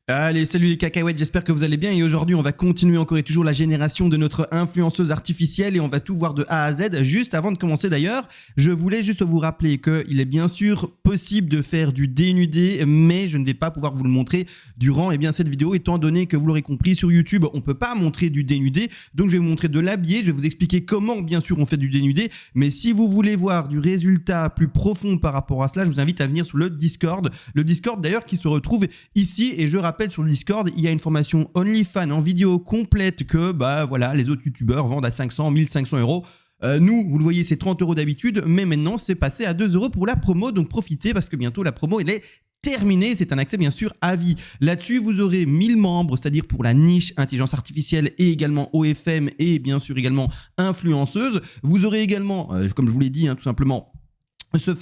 Allez, salut les cacahuètes, j'espère que vous allez bien et aujourd'hui on va continuer encore et toujours la génération de notre influenceuse artificielle et on va tout voir de A à Z. Juste avant de commencer d'ailleurs, je voulais juste vous rappeler qu'il est bien sûr possible de faire du dénudé, mais je ne vais pas pouvoir vous le montrer durant cette vidéo étant donné que vous l'aurez compris sur YouTube, on ne peut pas montrer du dénudé, donc je vais vous montrer de l'habillé, je vais vous expliquer comment bien sûr on fait du dénudé, mais si vous voulez voir du résultat plus profond par rapport à cela, je vous invite à venir sur le Discord d'ailleurs qui se retrouve ici et je rappelle sur le Discord, il y a une formation OnlyFans en vidéo complète que les autres youtubeurs vendent à 500, 1500 euros. Nous, vous le voyez, c'est 30 euros d'habitude, mais maintenant c'est passé à 2 euros pour la promo, donc profitez parce que bientôt la promo elle est terminée, c'est un accès bien sûr à vie. Là-dessus, vous aurez 1000 membres, c'est-à-dire pour la niche intelligence artificielle et également OFM et bien sûr également influenceuse. Vous aurez également, comme je vous l'ai dit, tout simplement, cette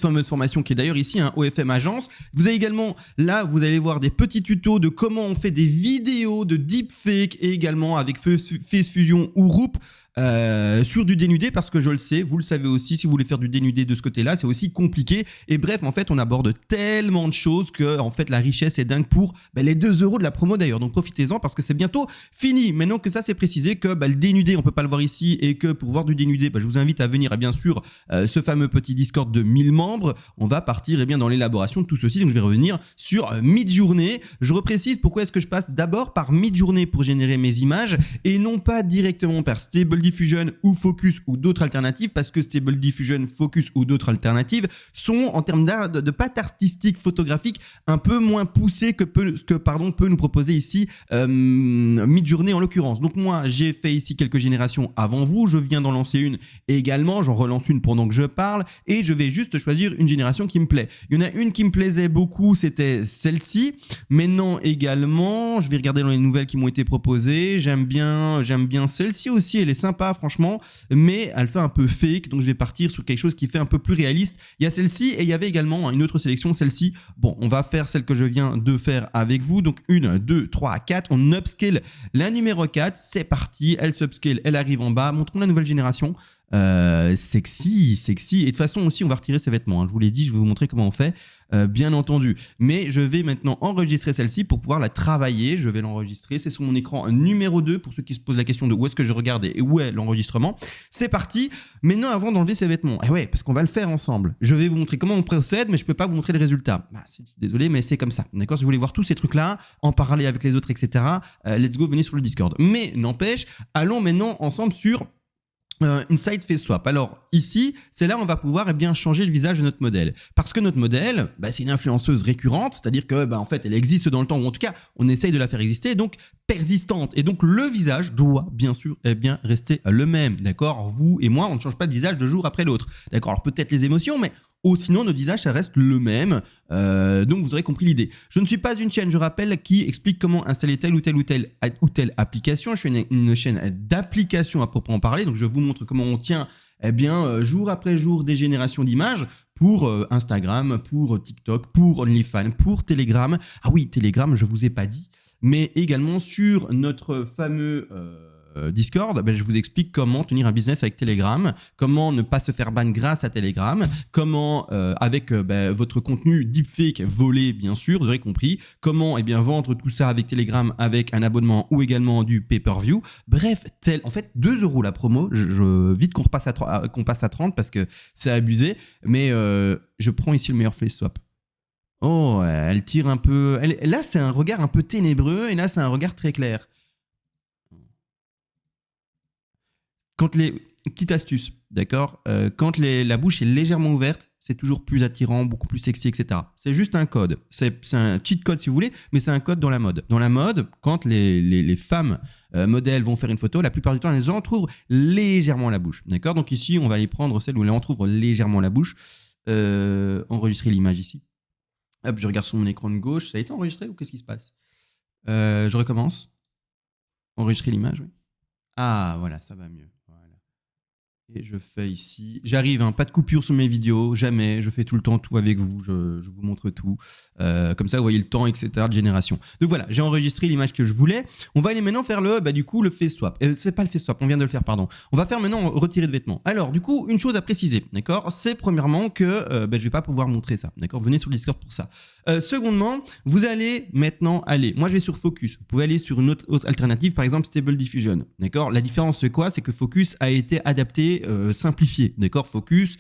fameuse formation qui est d'ailleurs ici OFM Agence. Vous avez également, là, vous allez voir des petits tutos de comment on fait des vidéos de deepfake et également avec Face Fusion ou Roop sur du dénudé parce que je le sais, vous le savez aussi, si vous voulez faire du dénudé de ce côté-là, c'est aussi compliqué. Et bref, en fait, on aborde tellement de choses que en fait, la richesse est dingue pour les 2 euros de la promo d'ailleurs. Donc profitez-en parce que c'est bientôt fini. Maintenant que ça c'est précisé, que le dénudé, on peut pas le voir ici et que pour voir du dénudé, je vous invite à venir à bien sûr ce fameux petit Discord de 1000 membres. On va partir dans l'élaboration de tout ceci. Donc je vais revenir sur Midjourney. Je reprécise pourquoi est-ce que je passe d'abord par Midjourney pour générer mes images et non pas directement par Stable Diffusion ou Focus ou d'autres alternatives parce que Stable Diffusion, Focus ou d'autres alternatives sont en termes de patte artistique photographique un peu moins poussées que peut nous proposer ici Midjourney en l'occurrence. Donc moi j'ai fait ici quelques générations avant vous, je viens d'en lancer une également, j'en relance une pendant que je parle et je vais juste choisir une génération qui me plaît. Il y en a une qui me plaisait beaucoup, c'était celle-ci. Maintenant également, je vais regarder dans les nouvelles qui m'ont été proposées, j'aime bien celle-ci aussi, elle est sympa franchement, mais elle fait un peu fake, donc je vais partir sur quelque chose qui fait un peu plus réaliste. Il y a celle-ci et il y avait également une autre sélection, celle-ci. Bon, on va faire celle que je viens de faire avec vous, donc 1, 2, 3, 4, on upscale la numéro 4, c'est parti, elle s'upscale, elle arrive en bas, montrons la nouvelle génération. Sexy et de toute façon aussi on va retirer ses vêtements, je vous l'ai dit, je vais vous montrer comment on fait bien entendu, mais je vais maintenant enregistrer celle-ci pour pouvoir la travailler. Je vais l'enregistrer, c'est sur mon écran numéro 2 pour ceux qui se posent la question de où est-ce que je regarde et où est l'enregistrement. C'est parti. Maintenant, avant d'enlever ses vêtements, parce qu'on va le faire ensemble, je vais vous montrer comment on procède, mais je peux pas vous montrer les résultats. Désolé, mais c'est comme ça, d'accord? Si vous voulez voir tous ces trucs là, en parler avec les autres, etc., let's go, venez sur le Discord. Mais n'empêche, allons maintenant ensemble sur une side face swap. Alors ici, c'est là où on va pouvoir changer le visage de notre modèle. Parce que notre modèle, c'est une influenceuse récurrente, c'est-à-dire que en fait, elle existe dans le temps, ou en tout cas, on essaye de la faire exister, donc persistante. Et donc le visage doit bien sûr rester le même, d'accord? Vous et moi, on ne change pas de visage de jour après l'autre, d'accord? Alors peut-être les émotions, mais sinon, notre visage, ça reste le même. Donc, vous aurez compris l'idée. Je ne suis pas une chaîne, je rappelle, qui explique comment installer telle ou telle application. Je suis une chaîne d'applications à proprement parler. Donc, je vous montre comment on tient jour après jour des générations d'images pour Instagram, pour TikTok, pour OnlyFans, pour Telegram. Ah oui, Telegram, je ne vous ai pas dit. Mais également sur notre fameux Discord, je vous explique comment tenir un business avec Telegram, comment ne pas se faire ban grâce à Telegram, comment avec votre contenu deepfake volé bien sûr, vous aurez compris, comment vendre tout ça avec Telegram avec un abonnement ou également du pay-per-view. Bref, en fait 2 euros la promo, vite qu'on passe à 30 parce que c'est abusé, mais je prends ici le meilleur face swap. Oh, elle tire un peu, là c'est un regard un peu ténébreux et là c'est un regard très clair. Petite astuce, d'accord, quand la bouche est légèrement ouverte, c'est toujours plus attirant, beaucoup plus sexy, etc. C'est juste un code. C'est un cheat code si vous voulez, mais c'est un code dans la mode. Dans la mode, quand les femmes modèles vont faire une photo, la plupart du temps, elles entrouvrent légèrement la bouche. D'accord? Donc ici, on va aller prendre celle où elles entrouvrent légèrement la bouche. Enregistrer l'image ici. Hop, je regarde sur mon écran de gauche. Ça a été enregistré ou qu'est-ce qui se passe? Je recommence. Enregistrer l'image, oui. Ah, voilà, ça va mieux. Et je fais ici, j'arrive, pas de coupure sur mes vidéos, jamais, je fais tout le temps tout avec vous, je vous montre tout, comme ça vous voyez le temps, etc. de génération. Donc voilà, j'ai enregistré l'image que je voulais, on va aller maintenant faire le face swap, c'est pas le face swap, on vient de le faire, pardon, on va faire maintenant retirer de vêtements. Alors du coup, une chose à préciser, d'accord, c'est premièrement que je vais pas pouvoir montrer ça, d'accord, venez sur le Discord pour ça. Secondement, vous allez maintenant aller. Moi, je vais sur Focus. Vous pouvez aller sur une autre alternative, par exemple Stable Diffusion. D'accord ? La différence, c'est quoi ? C'est que Focus a été adapté, simplifié. D'accord ? Focus,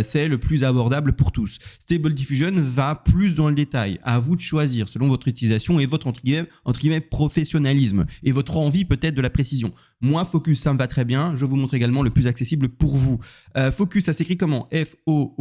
c'est le plus abordable pour tous. Stable Diffusion va plus dans le détail. À vous de choisir selon votre utilisation et votre entre guillemets professionnalisme et votre envie peut-être de la précision. Moi, Focus, ça me va très bien. Je vous montre également le plus accessible pour vous. Focus, ça s'écrit comment ? F-O-O-O-C-U-S.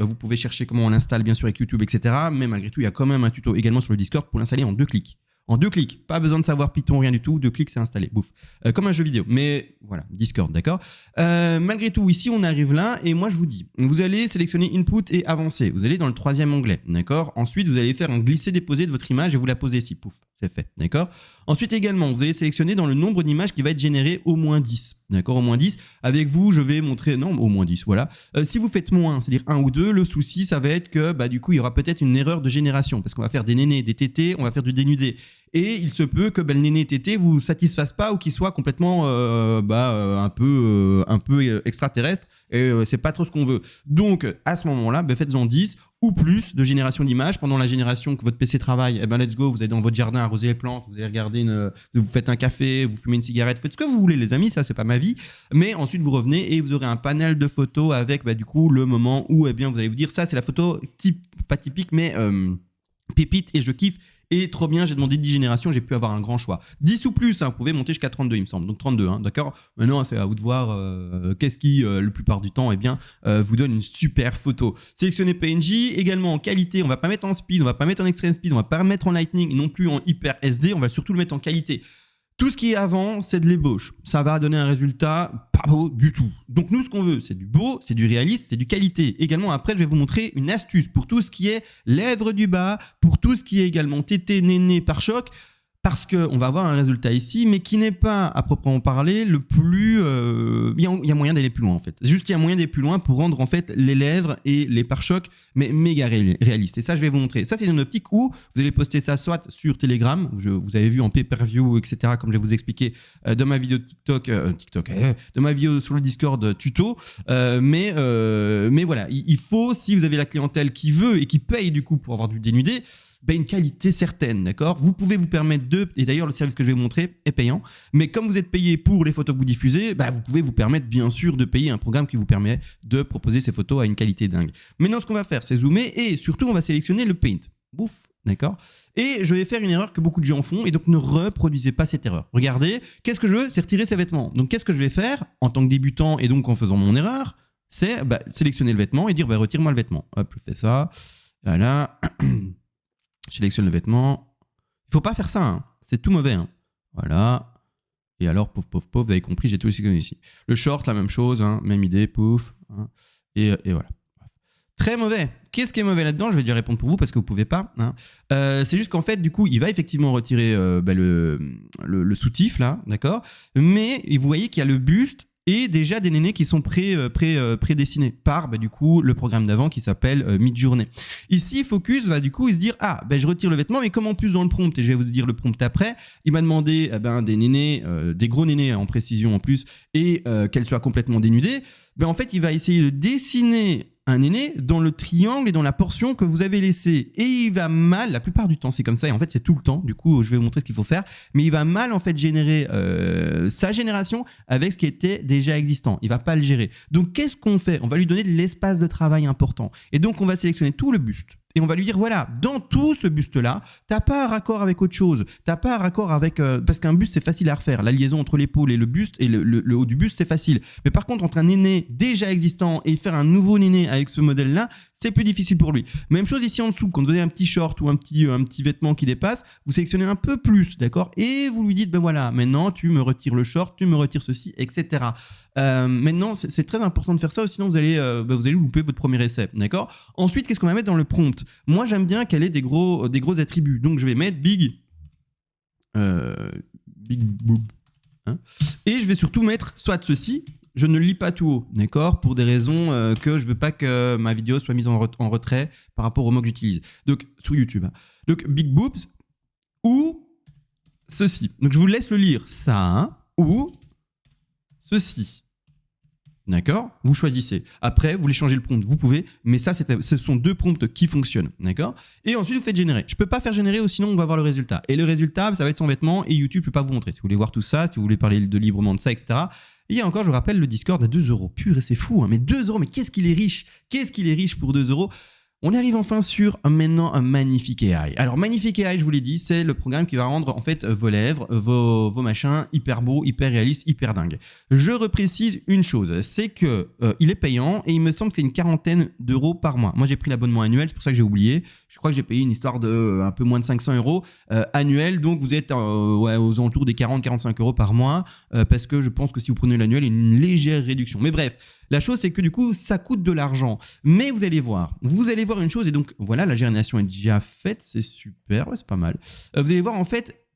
Vous pouvez chercher comment on l'installe bien sûr avec YouTube, etc. Mais malgré tout, il y a quand même un tuto également sur le Discord pour l'installer en 2 clics. En 2 clics, pas besoin de savoir Python, rien du tout. 2 clics, c'est installé. Bouf. Comme un jeu vidéo. Mais voilà, Discord, d'accord. Malgré tout, ici, on arrive là. Et moi, je vous dis, vous allez sélectionner Input et Avancer. Vous allez dans le 3e onglet, d'accord. Ensuite, vous allez faire un glisser-déposer de votre image et vous la posez ici. Pouf, c'est fait, d'accord. Ensuite, également, vous allez sélectionner dans le nombre d'images qui va être généré au moins 10. D'accord, au moins 10. Avec vous, je vais montrer... Non, au moins 10, voilà. Si vous faites moins, c'est-à-dire 1 ou 2, le souci, ça va être que, du coup, il y aura peut-être une erreur de génération. Parce qu'on va faire des nénés, des tétés, on va faire du dénudé. Et il se peut que le néné tété vous satisfasse pas ou qu'il soit complètement un peu extraterrestre et c'est pas trop ce qu'on veut. Donc à ce moment-là, faites-en 10 ou plus de génération d'images. Pendant la génération que votre PC travaille, let's go, vous allez dans votre jardin arroser les plantes, vous allez regarder vous faites un café, vous fumez une cigarette, faites ce que vous voulez les amis, ça c'est pas ma vie. Mais ensuite vous revenez et vous aurez un panel de photos avec du coup le moment où vous allez vous dire ça c'est la photo pas typique mais pépite et je kiffe. Et trop bien, j'ai demandé 10 générations, j'ai pu avoir un grand choix. 10 ou plus, vous pouvez monter jusqu'à 32, il me semble. Donc 32, d'accord ? Maintenant, c'est à vous de voir qu'est-ce qui, la plupart du temps, vous donne une super photo. Sélectionnez PNG, également en qualité, on va pas mettre en speed, on va pas mettre en extreme speed, on va pas mettre en lightning, non plus en hyper SD, on va surtout le mettre en qualité. Tout ce qui est avant, c'est de l'ébauche. Ça va donner un résultat pas beau du tout. Donc nous, ce qu'on veut, c'est du beau, c'est du réaliste, c'est du qualité. Également, après, je vais vous montrer une astuce pour tout ce qui est lèvres du bas, pour tout ce qui est également tété, néné, pare-choc. Parce qu'on va avoir un résultat ici, mais qui n'est pas, à proprement parler, le plus... Il y a moyen d'aller plus loin, en fait. Juste, il y a moyen d'aller plus loin pour rendre, en fait, les lèvres et les pare-chocs mais méga réalistes. Et ça, je vais vous montrer. Ça, c'est une optique où vous allez poster ça soit sur Telegram, vous avez vu en pay-per-view, etc., comme je vais vous expliquer dans ma vidéo de de ma vidéo sur le Discord tuto. Mais voilà, il faut, si vous avez la clientèle qui veut et qui paye, du coup, pour avoir du dénudé, une qualité certaine, d'accord ? Vous pouvez vous permettre et d'ailleurs le service que je vais vous montrer est payant, mais comme vous êtes payé pour les photos que vous diffusez, vous pouvez vous permettre bien sûr de payer un programme qui vous permet de proposer ces photos à une qualité dingue. Maintenant ce qu'on va faire c'est zoomer et surtout on va sélectionner le paint. Bouf, d'accord ? Et je vais faire une erreur que beaucoup de gens font et donc ne reproduisez pas cette erreur. Regardez, qu'est-ce que je veux ? C'est retirer ses vêtements. Donc qu'est-ce que je vais faire en tant que débutant et donc en faisant mon erreur ? C'est sélectionner le vêtement et dire retire-moi le vêtement. Hop, je fais ça, voilà. Je sélectionne le vêtement. Il ne faut pas faire ça, c'est tout mauvais. Voilà. Et alors, pouf, vous avez compris, j'ai tout sélectionné ici. Le short, la même chose, même idée, pouf. Et voilà. Très mauvais. Qu'est-ce qui est mauvais là-dedans ? Je vais déjà répondre pour vous parce que vous ne pouvez pas. C'est juste qu'en fait, du coup, il va effectivement retirer le soutif, là, d'accord ? Mais vous voyez qu'il y a le buste et déjà des nénés qui sont prédessinés par du coup le programme d'avant qui s'appelle Midjourney. Ici, Focus va du coup se dire je retire le vêtement, mais comme en plus dans le prompt, et je vais vous dire le prompt après, il m'a demandé des nénés, des gros nénés en précision en plus, et qu'elles soient complètement dénudées, en fait il va essayer de dessiner un néné dans le triangle et dans la portion que vous avez laissée. Et il va mal, la plupart du temps c'est comme ça, et en fait c'est tout le temps, du coup je vais vous montrer ce qu'il faut faire, mais il va mal en fait générer sa génération avec ce qui était déjà existant. Il va pas le gérer. Donc qu'est-ce qu'on fait ? On va lui donner de l'espace de travail important. Et donc on va sélectionner tout le buste. Et on va lui dire, voilà, dans tout ce buste-là, t'as pas un raccord avec autre chose. T'as pas un raccord avec... parce qu'un buste, c'est facile à refaire. La liaison entre l'épaule et le buste, et le haut du buste, c'est facile. Mais par contre, entre un néné déjà existant et faire un nouveau néné avec ce modèle-là, c'est plus difficile pour lui. Même chose ici en dessous, quand vous avez un petit short ou un petit vêtement qui dépasse, vous sélectionnez un peu plus, d'accord ? Et vous lui dites, voilà, maintenant, tu me retires le short, tu me retires ceci, etc. Maintenant, c'est très important de faire ça, sinon vous allez louper votre premier essai, d'accord ? Ensuite, qu'est-ce qu'on va mettre dans le prompt ? Moi, j'aime bien qu'elle ait des gros attributs, donc je vais mettre big boob, et je vais surtout mettre soit ceci. Je ne le lis pas tout haut, d'accord ? Pour des raisons que je veux pas que ma vidéo soit mise en retrait par rapport au mot que j'utilise. Donc sur YouTube. Donc big boobs ou ceci. Donc je vous laisse le lire, ça ou ceci. D'accord? Vous choisissez. Après, vous voulez changer le prompt, vous pouvez, mais ça, ce sont 2 prompts qui fonctionnent. D'accord? Et ensuite, vous faites générer. Je ne peux pas faire générer, sinon on va voir le résultat. Et le résultat, ça va être sans vêtements et YouTube ne peut pas vous montrer. Si vous voulez voir tout ça, si vous voulez parler librement de ça, etc. Et il y a encore, je rappelle, le Discord à 2€. Purée, c'est fou, hein. Mais 2€, mais qu'est-ce qu'il est riche? Qu'est-ce qu'il est riche pour 2€? On arrive enfin sur maintenant un Magnifique AI. Alors Magnifique AI, je vous l'ai dit, c'est le programme qui va rendre en fait vos lèvres, vos machins hyper beaux, hyper réalistes, hyper dingues. Je reprécise une chose, c'est que il est payant et il me semble que c'est une 40aine d'euros par mois. Moi j'ai pris l'abonnement annuel, c'est pour ça que j'ai oublié. Je crois que j'ai payé une histoire de un peu moins de 500€ annuel, donc vous êtes aux alentours des 40-45€ par mois parce que je pense que si vous prenez l'annuel, il y a une légère réduction. Mais bref, la chose c'est que du coup ça coûte de l'argent. Mais vous allez voir une chose, et donc voilà, la génération est déjà faite, c'est super, ouais, c'est pas mal. Vous allez voir en fait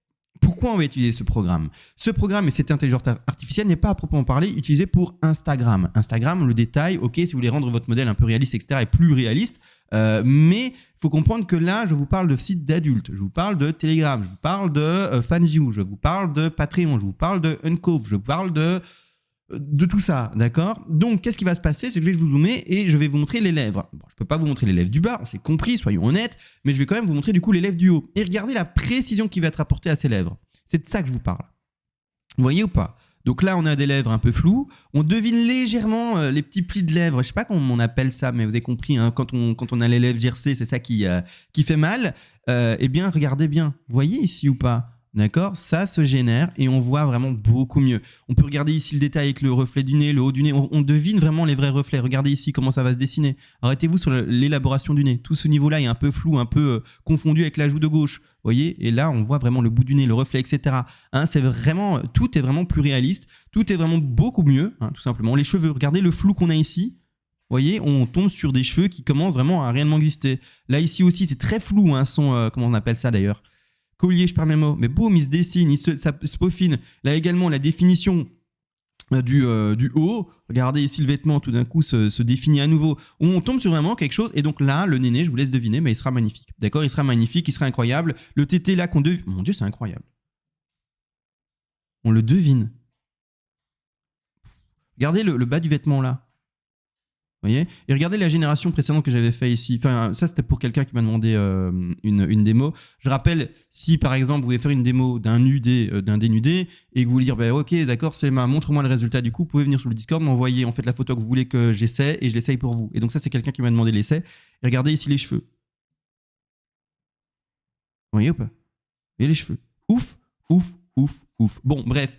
pourquoi on va utiliser ce programme. Ce programme et cette intelligence artificielle n'est pas à proprement parler utilisé pour Instagram. Instagram, le détail, ok, si vous voulez rendre votre modèle un peu réaliste, etc., et plus réaliste, mais il faut comprendre que là, je vous parle de sites d'adultes, je vous parle de Telegram, je vous parle de FanView, je vous parle de Patreon, je vous parle de Uncove, je vous parle de tout ça, d'accord? Donc, qu'est-ce qui va se passer? C'est que je vais vous zoomer et je vais vous montrer les lèvres. Bon, je peux pas vous montrer les lèvres du bas, on s'est compris, soyons honnêtes, mais je vais quand même vous montrer du coup les lèvres du haut. Et regardez la précision qui va être apportée à ces lèvres. C'est de ça que je vous parle. Vous voyez ou pas? Donc là, on a des lèvres un peu floues. On devine légèrement les petits plis de lèvres. Je sais pas comment on appelle ça, mais vous avez compris, hein, quand on a les lèvres gercées, c'est ça qui fait mal. Eh bien, regardez bien. Vous voyez ici ou pas? D'accord? Ça se génère et on voit vraiment beaucoup mieux. On peut regarder ici le détail avec le reflet du nez, le haut du nez. On devine vraiment les vrais reflets. Regardez ici comment ça va se dessiner. Arrêtez-vous sur l'élaboration du nez. Tout ce niveau-là est un peu flou, un peu confondu avec la joue de gauche. Vous voyez? Et là, on voit vraiment le bout du nez, le reflet, etc. Hein, tout est vraiment plus réaliste. Tout est vraiment beaucoup mieux, hein, tout simplement. Les cheveux, regardez le flou qu'on a ici. Vous voyez, on tombe sur des cheveux qui commencent vraiment à réellement exister. Là, ici aussi, c'est très flou, hein, comment on appelle ça d'ailleurs? Collier, je perds mes mots, mais boum, il se dessine, ça se peaufine. Là également, la définition du haut, regardez ici le vêtement, tout d'un coup se définit à nouveau. On tombe sur vraiment quelque chose, et donc là, le néné, je vous laisse deviner, mais il sera magnifique. D'accord? Il sera magnifique, il sera incroyable. Le tété là qu'on devine, mon Dieu, c'est incroyable. On le devine. Regardez le bas du vêtement là. Vous voyez? Et regardez la génération précédente que j'avais fait ici. Enfin, ça, c'était pour quelqu'un qui m'a demandé une démo. Je rappelle, si par exemple, vous voulez faire une démo d'un dénudé et que vous voulez dire, bah, ok, d'accord, montre-moi le résultat du coup, vous pouvez venir sur le Discord, m'envoyer en fait la photo que vous voulez que j'essaie et je l'essaye pour vous. Et donc ça, c'est quelqu'un qui m'a demandé l'essai. Et regardez ici les cheveux. Vous voyez ou pas? Vous voyez les cheveux? Ouf, ouf, ouf, ouf. Bon, bref.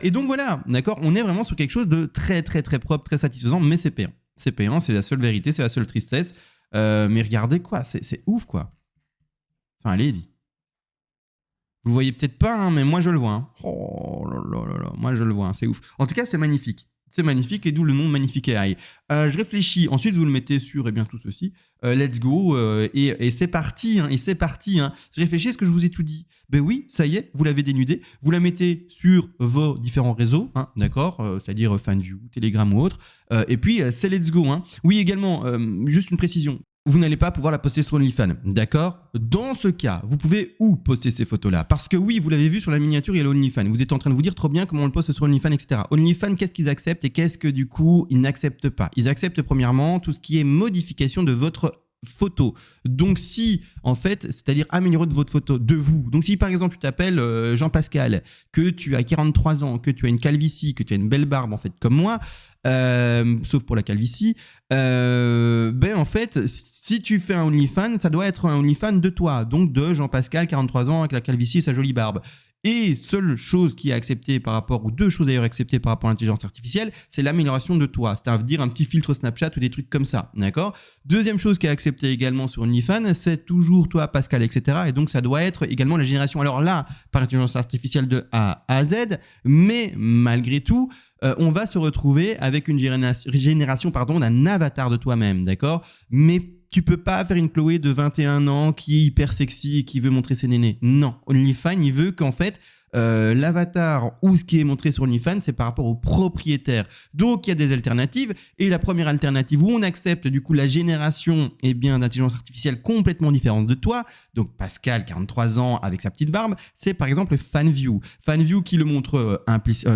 Et donc voilà, d'accord, on est vraiment sur quelque chose de très, très, très propre, très satisfaisant, mais c'est payant. C'est payant, c'est la seule vérité, c'est la seule tristesse. Mais regardez quoi, c'est ouf quoi. Enfin, allez, vous le voyez peut-être pas, hein, mais moi je le vois. Hein. Oh là là là là, moi je le vois, hein, c'est ouf. En tout cas, c'est magnifique. C'est magnifique et d'où le nom de Magnifique AI. Je réfléchis, ensuite vous le mettez sur tout ceci. Let's go et c'est parti, hein, et c'est parti. Hein. Je réfléchis, est-ce que je vous ai tout dit? Ben oui, ça y est, vous l'avez dénudé. Vous la mettez sur vos différents réseaux, hein, d'accord, c'est-à-dire FanView, Telegram ou autre. Et puis c'est let's go. Hein. Oui, également, juste une précision. Vous n'allez pas pouvoir la poster sur OnlyFans, d'accord? Dans ce cas, vous pouvez où poster ces photos-là? Parce que oui, vous l'avez vu sur la miniature, il y a l'OnlyFans. Vous êtes en train de vous dire trop bien comment on le poste sur OnlyFans, etc. OnlyFans, qu'est-ce qu'ils acceptent et qu'est-ce que du coup, ils n'acceptent pas? Ils acceptent premièrement tout ce qui est modification de votre photo. Donc si, en fait, c'est-à-dire améliorer de votre photo, de vous. Donc si par exemple tu t'appelles Jean-Pascal, que tu as 43 ans, que tu as une calvitie, que tu as une belle barbe en fait comme moi, sauf pour la calvitie, ben en fait, si tu fais un OnlyFans, ça doit être un OnlyFans de toi, donc de Jean-Pascal, 43 ans, avec la calvitie et sa jolie barbe. Et seule chose qui est acceptée par rapport, ou deux choses d'ailleurs acceptées par rapport à l'intelligence artificielle, c'est l'amélioration de toi. C'est-à-dire un petit filtre Snapchat ou des trucs comme ça, d'accord? Deuxième chose qui est acceptée également sur OnlyFans, c'est toujours toi, Pascal, etc. Et donc ça doit être également la génération, alors là, par intelligence artificielle de A à Z, mais malgré tout, on va se retrouver avec une génération d'un avatar de toi-même, d'accord? Mais tu peux pas faire une Chloé de 21 ans qui est hyper sexy et qui veut montrer ses nénés. Non, OnlyFans, il veut qu'en fait, l'avatar ou ce qui est montré sur OnlyFans, c'est par rapport au propriétaire. Donc il y a des alternatives, et la première alternative où on accepte du coup la génération d'intelligence artificielle complètement différente de toi, donc Pascal 43 ans avec sa petite barbe, c'est par exemple FanView. FanView qui le montre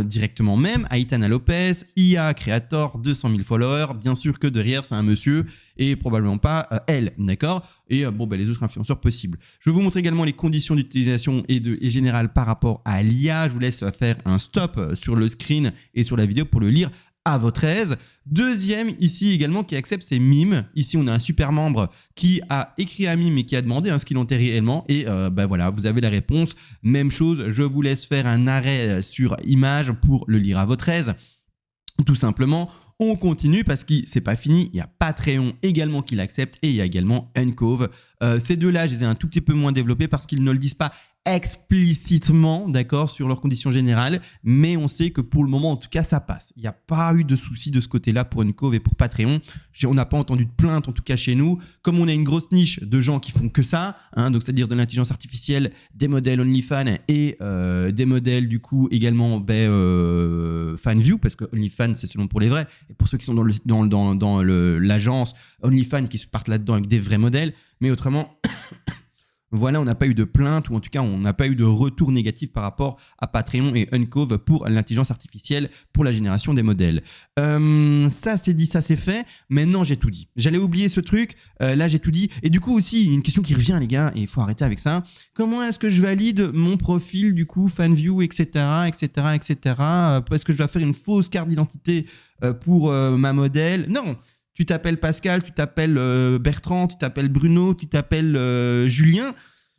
directement même, Aitana Lopez, IA Creator, 200 000 followers, bien sûr que derrière c'est un monsieur et probablement pas elle, d'accord? Et les autres influenceurs possibles. Je vais vous montrer également les conditions d'utilisation et générales par rapport à l'IA. Je vous laisse faire un stop sur le screen et sur la vidéo pour le lire à votre aise. Deuxième ici également qui accepte, c'est Mime. Ici on a un super membre qui a écrit à Mime et qui a demandé ce qu'il en était réellement, et voilà, vous avez la réponse. Même chose, je vous laisse faire un arrêt sur image pour le lire à votre aise. Tout simplement, on continue parce que c'est pas fini. Il y a Patreon également qui l'accepte, et il y a également Uncove. Ces deux-là, je les ai un tout petit peu moins développés parce qu'ils ne le disent pas explicitement, d'accord, sur leurs conditions générales, mais on sait que pour le moment, en tout cas, ça passe. Il n'y a pas eu de souci de ce côté-là pour Uncove et pour Patreon. On n'a pas entendu de plainte, en tout cas chez nous. Comme on a une grosse niche de gens qui font que ça, donc c'est-à-dire de l'intelligence artificielle, des modèles OnlyFans et des modèles du coup également FanView, parce que OnlyFans c'est selon pour les vrais, et pour ceux qui sont dans l'agence OnlyFans qui se partent là-dedans avec des vrais modèles, mais autrement... Voilà, on n'a pas eu de plainte, ou en tout cas, on n'a pas eu de retour négatif par rapport à Patreon et Uncove pour l'intelligence artificielle pour la génération des modèles. Ça, c'est dit, ça, c'est fait. Maintenant, j'ai tout dit. J'allais oublier ce truc. Là, j'ai tout dit. Et du coup, aussi, une question qui revient, les gars, et il faut arrêter avec ça. Comment est-ce que je valide mon profil, du coup, FanView, etc., etc., etc. Est-ce que je dois faire une fausse carte d'identité pour ma modèle? Non. Tu t'appelles Pascal, tu t'appelles Bertrand, tu t'appelles Bruno, tu t'appelles Julien.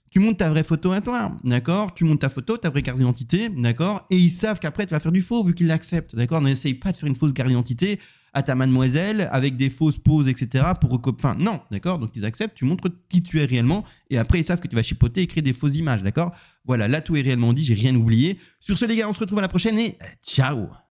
Tu montes ta vraie photo à toi, d'accord? Tu montes ta photo, ta vraie carte d'identité, d'accord? Et ils savent qu'après, tu vas faire du faux vu qu'ils l'acceptent, d'accord? N'essaye pas de faire une fausse carte d'identité à ta mademoiselle avec des fausses poses, etc. Enfin, non, d'accord? Donc, ils acceptent, tu montres qui tu es réellement, et après, ils savent que tu vas chipoter et créer des fausses images, d'accord? Voilà, là, tout est réellement dit, j'ai rien oublié. Sur ce, les gars, on se retrouve à la prochaine et ciao!